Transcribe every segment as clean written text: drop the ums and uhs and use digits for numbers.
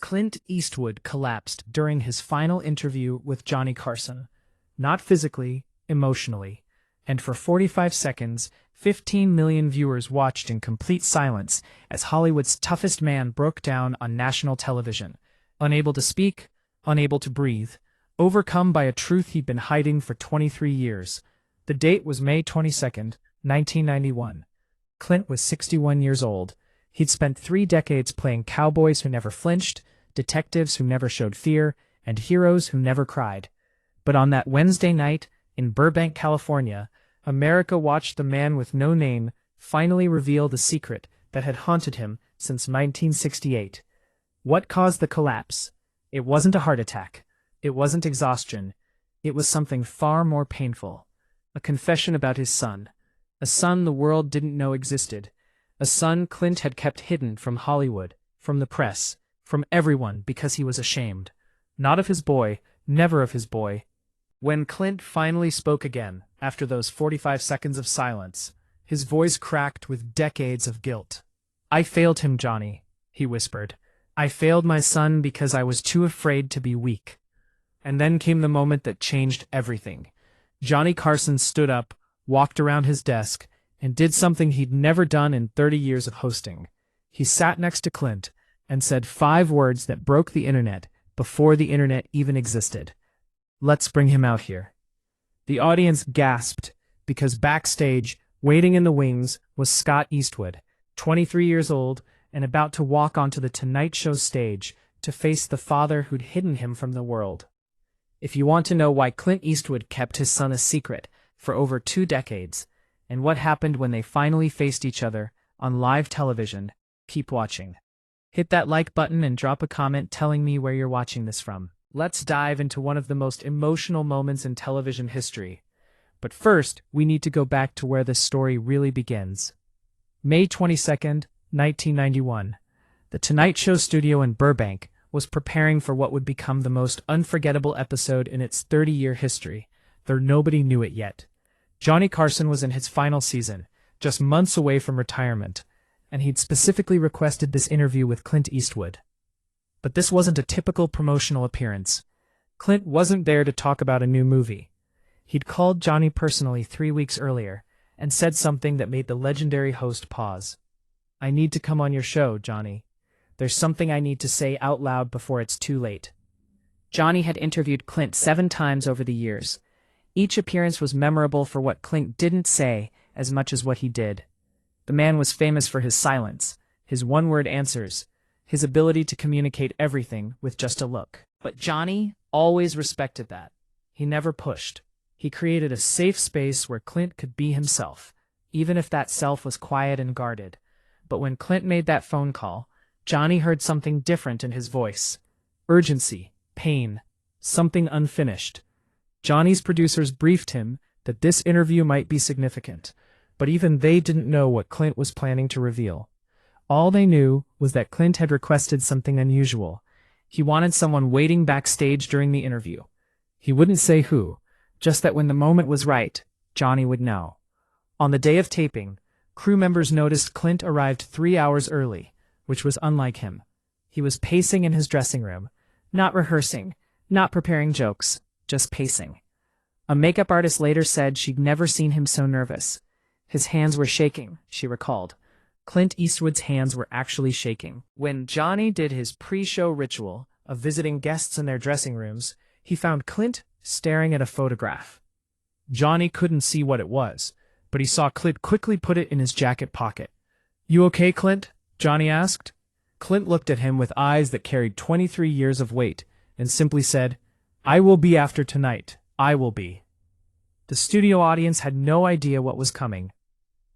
Clint Eastwood collapsed during his final interview with Johnny Carson. Not physically, emotionally. And for 45 seconds, 15 million viewers watched in complete silence as Hollywood's toughest man broke down on national television. Unable to speak, unable to breathe, overcome by a truth he'd been hiding for 23 years. The date was May 22nd, 1991. Clint was 61 years old. He'd spent 3 decades playing cowboys who never flinched, detectives who never showed fear, and heroes who never cried. But on that Wednesday night, in Burbank, California, America watched the man with no name finally reveal the secret that had haunted him since 1968. What caused the collapse? It wasn't a heart attack. It wasn't exhaustion. It was something far more painful. A confession about his son. A son the world didn't know existed. A son Clint had kept hidden from Hollywood, from the press, from everyone because he was ashamed. Not of his boy, never of his boy. When Clint finally spoke again, after those 45 seconds of silence, his voice cracked with decades of guilt. "I failed him, Johnny," he whispered. "I failed my son because I was too afraid to be weak." And then came the moment that changed everything. Johnny Carson stood up, walked around his desk, and did something he'd never done in 30 years of hosting. He sat next to Clint and said 5 words that broke the internet before the internet even existed. "Let's bring him out here." The audience gasped because backstage, waiting in the wings, was Scott Eastwood, 23 years old and about to walk onto the Tonight Show stage to face the father who'd hidden him from the world. If you want to know why Clint Eastwood kept his son a secret for over 2 decades, and what happened when they finally faced each other on live television, keep watching. Hit that like button and drop a comment telling me where you're watching this from. Let's dive into one of the most emotional moments in television history. But first, we need to go back to where this story really begins. May 22nd, 1991. The Tonight Show studio in Burbank was preparing for what would become the most unforgettable episode in its 30-year history, though nobody knew it yet. Johnny Carson was in his final season, just months away from retirement, and he'd specifically requested this interview with Clint Eastwood. But this wasn't a typical promotional appearance. Clint wasn't there to talk about a new movie. He'd called Johnny personally 3 weeks earlier and said something that made the legendary host pause. "I need to come on your show, Johnny. There's something I need to say out loud before it's too late." Johnny had interviewed Clint 7 times over the years. Each appearance was memorable for what Clint didn't say as much as what he did. The man was famous for his silence, his one-word answers, his ability to communicate everything with just a look. But Johnny always respected that. He never pushed. He created a safe space where Clint could be himself, even if that self was quiet and guarded. But when Clint made that phone call, Johnny heard something different in his voice. Urgency, pain, something unfinished. Johnny's producers briefed him that this interview might be significant, but even they didn't know what Clint was planning to reveal. All they knew was that Clint had requested something unusual. He wanted someone waiting backstage during the interview. He wouldn't say who, just that when the moment was right, Johnny would know. On the day of taping, crew members noticed Clint arrived 3 hours early, which was unlike him. He was pacing in his dressing room, not rehearsing, not preparing jokes, just pacing. A makeup artist later said she'd never seen him so nervous. His hands were shaking, she recalled. Clint Eastwood's hands were actually shaking. When Johnny did his pre-show ritual of visiting guests in their dressing rooms, he found Clint staring at a photograph. Johnny couldn't see what it was, but he saw Clint quickly put it in his jacket pocket. "You okay, Clint?" Johnny asked. Clint looked at him with eyes that carried 23 years of weight and simply said, "I will be after tonight. I will be." The studio audience had no idea what was coming.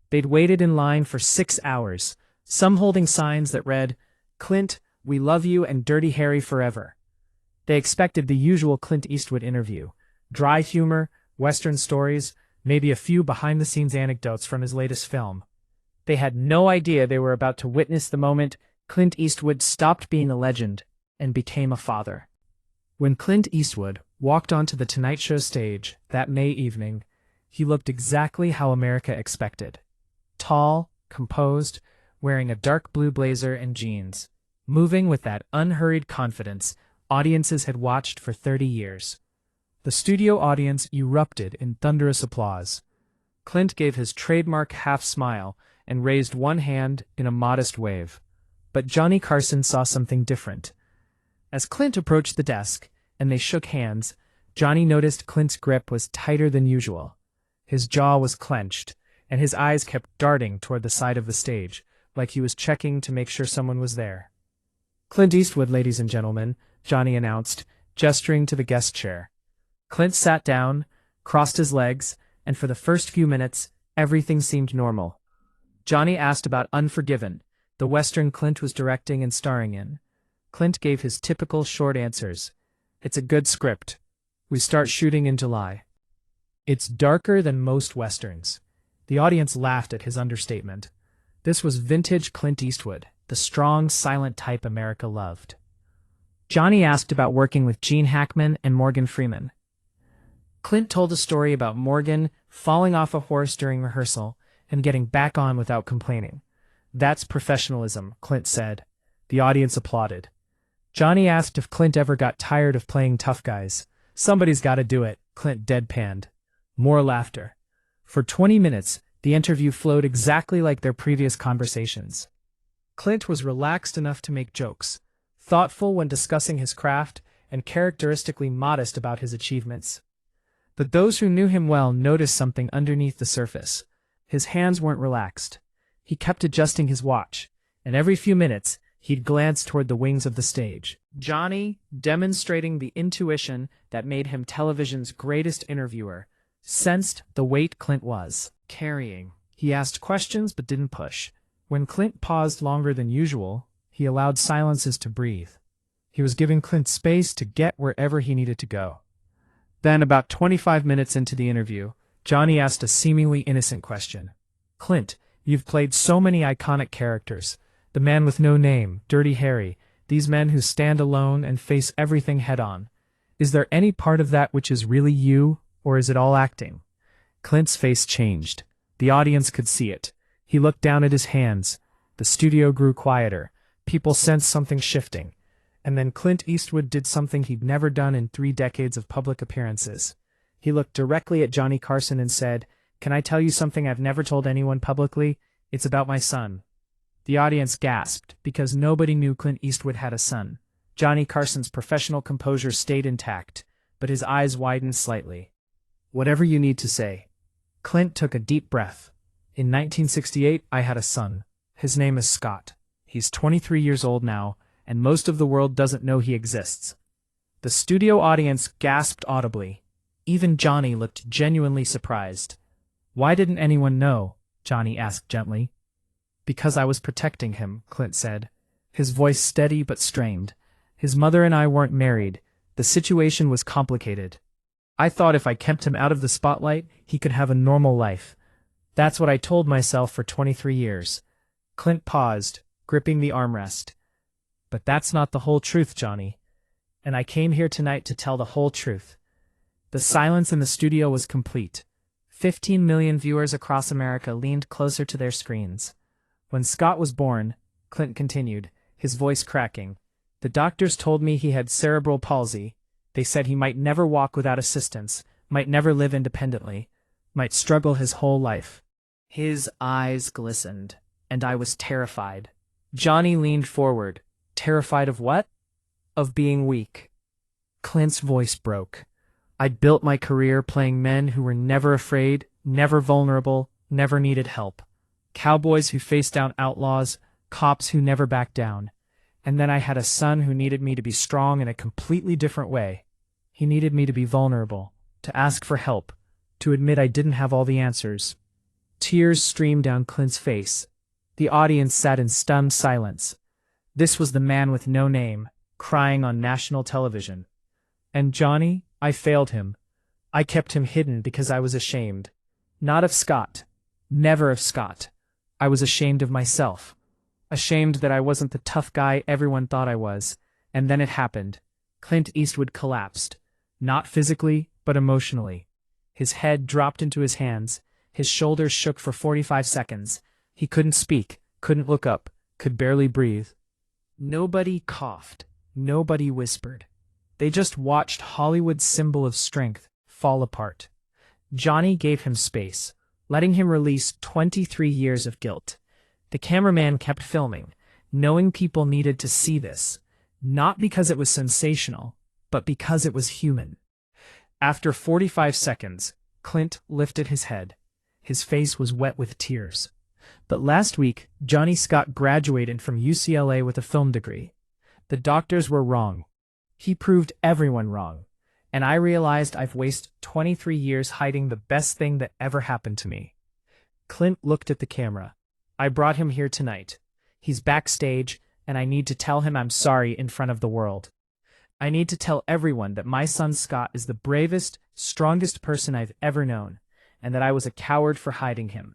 They'd waited in line for 6 hours, some holding signs that read, "Clint, we love you and Dirty Harry forever." They expected the usual Clint Eastwood interview. Dry humor, Western stories, maybe a few behind-the-scenes anecdotes from his latest film. They had no idea they were about to witness the moment Clint Eastwood stopped being a legend and became a father. When Clint Eastwood walked onto the Tonight Show stage that May evening, he looked exactly how America expected. Tall, composed, wearing a dark blue blazer and jeans. moving with that unhurried confidence audiences had watched for 30 years. The studio audience erupted in thunderous applause. Clint gave his trademark half-smile and raised one hand in a modest wave. But Johnny Carson saw something different. As Clint approached the desk, and they shook hands, Johnny noticed Clint's grip was tighter than usual. His jaw was clenched, and his eyes kept darting toward the side of the stage, like he was checking to make sure someone was there. "Clint Eastwood, ladies and gentlemen," Johnny announced, gesturing to the guest chair. Clint sat down, crossed his legs, and for the first few minutes, everything seemed normal. Johnny asked about Unforgiven, the Western Clint was directing and starring in. Clint gave his typical short answers. "It's a good script. We start shooting in July." "It's darker than most Westerns." The audience laughed at his understatement. This was vintage Clint Eastwood, the strong, silent type America loved. Johnny asked about working with Gene Hackman and Morgan Freeman. Clint told a story about Morgan falling off a horse during rehearsal and getting back on without complaining. "That's professionalism," Clint said. The audience applauded. Johnny asked if Clint ever got tired of playing tough guys. "Somebody's got to do it," Clint deadpanned. More laughter. For 20 minutes, the interview flowed exactly like their previous conversations. Clint was relaxed enough to make jokes, thoughtful when discussing his craft, and characteristically modest about his achievements. But those who knew him well noticed something underneath the surface. His hands weren't relaxed. He kept adjusting his watch, and every few minutes, he'd glance toward the wings of the stage. Johnny, demonstrating the intuition that made him television's greatest interviewer, sensed the weight Clint was carrying. He asked questions but didn't push. When Clint paused longer than usual, he allowed silences to breathe. He was giving Clint space to get wherever he needed to go. Then, about 25 minutes into the interview, Johnny asked a seemingly innocent question. "Clint, you've played so many iconic characters. The man with no name, Dirty Harry, these men who stand alone and face everything head-on. Is there any part of that which is really you, or is it all acting?" Clint's face changed. The audience could see it. He looked down at his hands. The studio grew quieter. People sensed something shifting. And then Clint Eastwood did something he'd never done in 3 decades of public appearances. He looked directly at Johnny Carson and said, "Can I tell you something I've never told anyone publicly? It's about my son." The audience gasped, because nobody knew Clint Eastwood had a son. Johnny Carson's professional composure stayed intact, but his eyes widened slightly. "Whatever you need to say." Clint took a deep breath. "In 1968, I had a son. His name is Scott. He's 23 years old now, and most of the world doesn't know he exists." The studio audience gasped audibly. Even Johnny looked genuinely surprised. "Why didn't anyone know?" Johnny asked gently. "Because I was protecting him," Clint said, his voice steady but strained. "His mother and I weren't married. The situation was complicated. I thought if I kept him out of the spotlight, he could have a normal life. That's what I told myself for 23 years. Clint paused, gripping the armrest. "But that's not the whole truth, Johnny. And I came here tonight to tell the whole truth." The silence in the studio was complete. 15 million viewers across America leaned closer to their screens. "When Scott was born," Clint continued, his voice cracking, "the doctors told me he had cerebral palsy. They said he might never walk without assistance, might never live independently, might struggle his whole life." His eyes glistened, and I was terrified. Johnny leaned forward. "Terrified of what?" "Of being weak." Clint's voice broke. "I'd built my career playing men who were never afraid, never vulnerable, never needed help. Cowboys who faced down outlaws, cops who never backed down. And then I had a son who needed me to be strong in a completely different way. He needed me to be vulnerable, to ask for help, to admit I didn't have all the answers." Tears streamed down Clint's face. The audience sat in stunned silence. This was the man with no name, crying on national television. And Johnny, I failed him. I kept him hidden because I was ashamed. Not of Scott. Never of Scott. I was ashamed of myself. Ashamed that I wasn't the tough guy everyone thought I was. And then it happened. Clint Eastwood collapsed. Not physically, but emotionally. His head dropped into his hands. His shoulders shook for 45 seconds. He couldn't speak, couldn't look up, could barely breathe. Nobody coughed. Nobody whispered. They just watched Hollywood's symbol of strength fall apart. Johnny gave him space, letting him release 23 years of guilt. The cameraman kept filming, knowing people needed to see this, not because it was sensational, but because it was human. After 45 seconds, Clint lifted his head. His face was wet with tears. But last week, Johnny Scott graduated from UCLA with a film degree. The doctors were wrong. He proved everyone wrong. And I realized I've wasted 23 years hiding the best thing that ever happened to me. Clint looked at the camera. I brought him here tonight. He's backstage, and I need to tell him I'm sorry in front of the world. I need to tell everyone that my son Scott is the bravest, strongest person I've ever known, and that I was a coward for hiding him.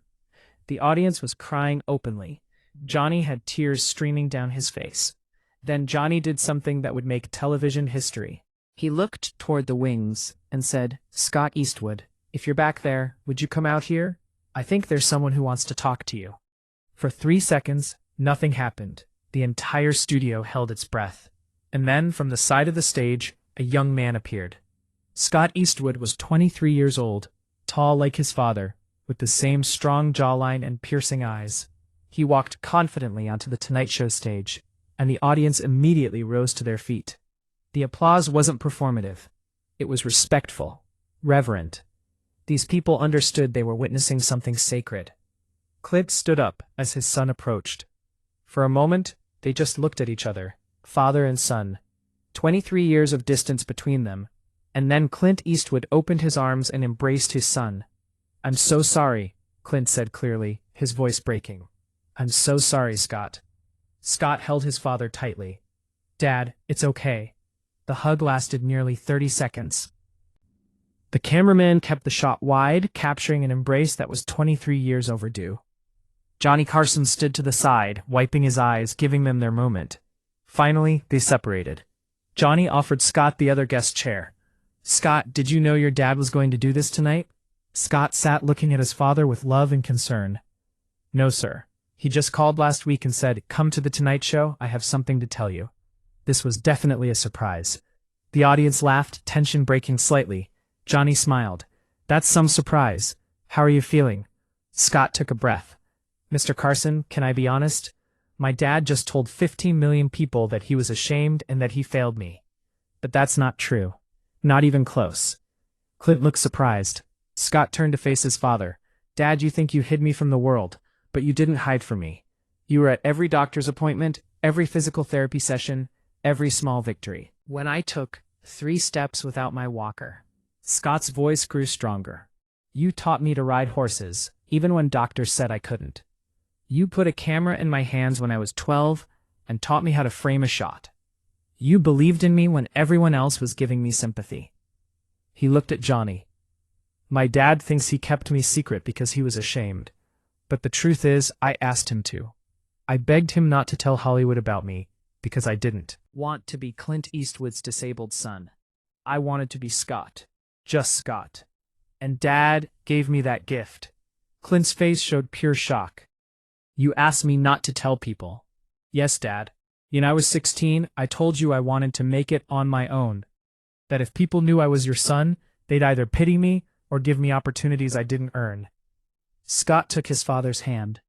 The audience was crying openly. Johnny had tears streaming down his face. Then Johnny did something that would make television history. He looked toward the wings and said, "Scott Eastwood, if you're back there, would you come out here? I think there's someone who wants to talk to you." For 3 seconds, nothing happened. The entire studio held its breath. And then, from the side of the stage, a young man appeared. Scott Eastwood was 23 years old, tall like his father, with the same strong jawline and piercing eyes. He walked confidently onto the Tonight Show stage, and the audience immediately rose to their feet. The applause wasn't performative. It was respectful, reverent. These people understood they were witnessing something sacred. Clint stood up as his son approached. For a moment, they just looked at each other, father and son. 23 years of distance between them, and then Clint Eastwood opened his arms and embraced his son. "I'm so sorry," Clint said clearly, his voice breaking. "I'm so sorry, Scott." Scott held his father tightly. "Dad, it's okay." The hug lasted nearly 30 seconds. The cameraman kept the shot wide, capturing an embrace that was 23 years overdue. Johnny Carson stood to the side, wiping his eyes, giving them their moment. Finally, they separated. Johnny offered Scott the other guest chair. "Scott, did you know your dad was going to do this tonight?" Scott sat looking at his father with love and concern. "No, sir. He just called last week and said, 'Come to the Tonight Show, I have something to tell you.'" This was definitely a surprise. The audience laughed, tension breaking slightly. Johnny smiled. "That's some surprise. How are you feeling?" Scott took a breath. "Mr. Carson, can I be honest? My dad just told 15 million people that he was ashamed and that he failed me. But that's not true. Not even close." Clint looked surprised. Scott turned to face his father. "Dad, you think you hid me from the world, but you didn't hide from me. You were at every doctor's appointment, every physical therapy session, every small victory. When I took 3 steps without my walker." Scott's voice grew stronger. "You taught me to ride horses, even when doctors said I couldn't. You put a camera in my hands when I was 12 and taught me how to frame a shot. You believed in me when everyone else was giving me sympathy." He looked at Johnny. "My dad thinks he kept me secret because he was ashamed. But the truth is, I asked him to. I begged him not to tell Hollywood about me because I didn't want to be Clint Eastwood's disabled son. I wanted to be Scott. Just Scott. And Dad gave me that gift." Clint's face showed pure shock. "You asked me not to tell people." "Yes, Dad. When I was 16, I told you I wanted to make it on my own. That if people knew I was your son, they'd either pity me or give me opportunities I didn't earn." Scott took his father's hand.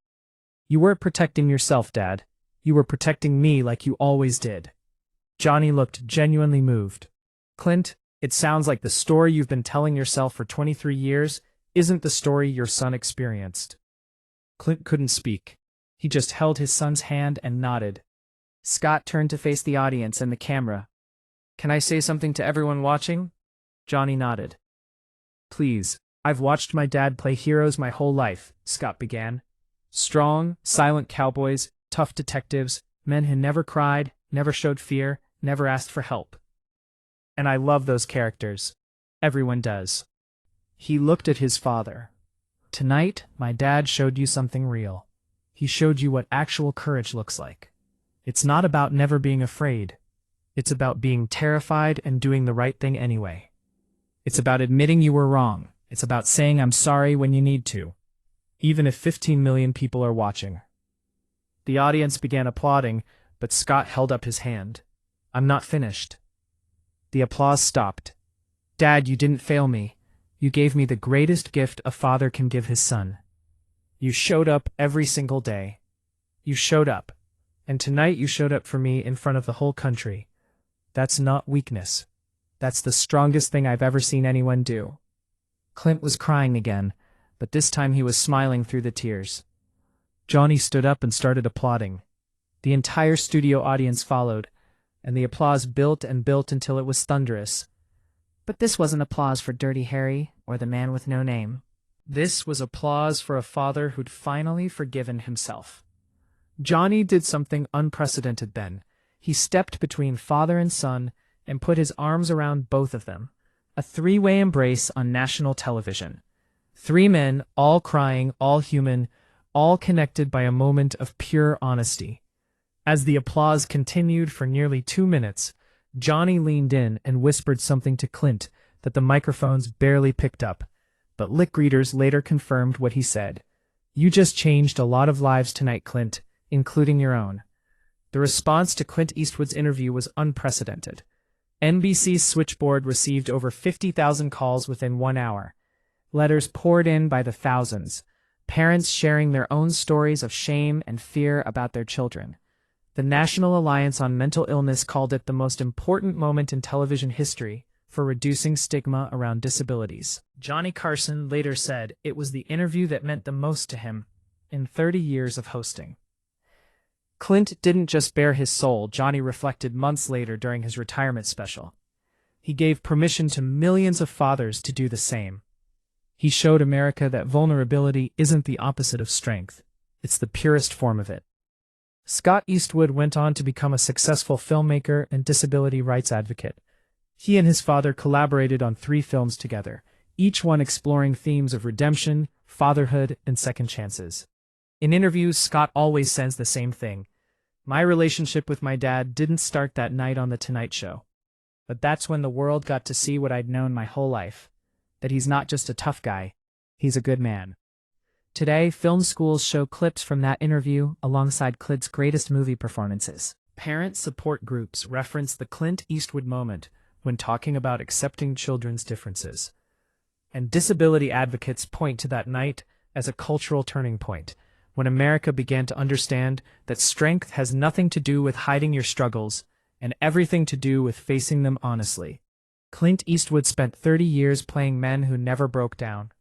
"You weren't protecting yourself, Dad. You were protecting me like you always did." Johnny looked genuinely moved. "Clint, it sounds like the story you've been telling yourself for 23 years isn't the story your son experienced." Clint couldn't speak. He just held his son's hand and nodded. Scott turned to face the audience and the camera. "Can I say something to everyone watching?" Johnny nodded. "Please. I've watched my dad play heroes my whole life," Scott began. "Strong, silent cowboys, tough detectives, men who never cried, never showed fear, never asked for help. And I love those characters. Everyone does." He looked at his father. "Tonight, my dad showed you something real. He showed you what actual courage looks like. It's not about never being afraid. It's about being terrified and doing the right thing anyway. It's about admitting you were wrong. It's about saying I'm sorry when you need to, even if 15 million people are watching." The audience began applauding, but Scott held up his hand. "I'm not finished." The applause stopped. "Dad, you didn't fail me. You gave me the greatest gift a father can give his son. You showed up every single day. You showed up. And tonight you showed up for me in front of the whole country. That's not weakness. That's the strongest thing I've ever seen anyone do." Clint was crying again, but this time he was smiling through the tears. Johnny stood up and started applauding. The entire studio audience followed, and the applause built and built until it was thunderous. But this wasn't applause for Dirty Harry or the man with no name. This was applause for a father who'd finally forgiven himself. Johnny did something unprecedented then. He stepped between father and son and put his arms around both of them. A three-way embrace on national television. Three men, all crying, all human, all connected by a moment of pure honesty. As the applause continued for nearly 2 minutes, Johnny leaned in and whispered something to Clint that the microphones barely picked up, but lip readers later confirmed what he said. "You just changed a lot of lives tonight, Clint, including your own." The response to Clint Eastwood's interview was unprecedented. NBC's switchboard received over 50,000 calls within 1 hour. Letters poured in by the thousands, parents sharing their own stories of shame and fear about their children. The National Alliance on Mental Illness called it the most important moment in television history for reducing stigma around disabilities. Johnny Carson later said it was the interview that meant the most to him in 30 years of hosting. Clint didn't just bare his soul, Johnny reflected months later during his retirement special. He gave permission to millions of fathers to do the same. He showed America that vulnerability isn't the opposite of strength. It's the purest form of it. Scott Eastwood went on to become a successful filmmaker and disability rights advocate. He and his father collaborated on 3 films together, each one exploring themes of redemption, fatherhood, and second chances. In interviews, Scott always says the same thing. "My relationship with my dad didn't start that night on The Tonight Show. But that's when the world got to see what I'd known my whole life. That he's not just a tough guy, he's a good man." Today, film schools show clips from that interview alongside Clint's greatest movie performances. Parent support groups reference the Clint Eastwood moment when talking about accepting children's differences. And disability advocates point to that night as a cultural turning point, when America began to understand that strength has nothing to do with hiding your struggles and everything to do with facing them honestly. Clint Eastwood spent 30 years playing men who never broke down.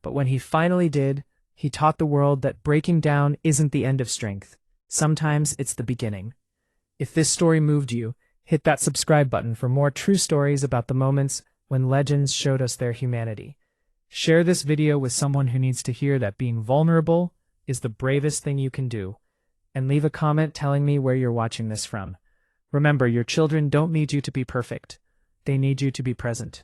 But when he finally did, he taught the world that breaking down isn't the end of strength. Sometimes it's the beginning. If this story moved you, hit that subscribe button for more true stories about the moments when legends showed us their humanity. Share this video with someone who needs to hear that being vulnerable is the bravest thing you can do. And leave a comment telling me where you're watching this from. Remember, your children don't need you to be perfect. They need you to be present.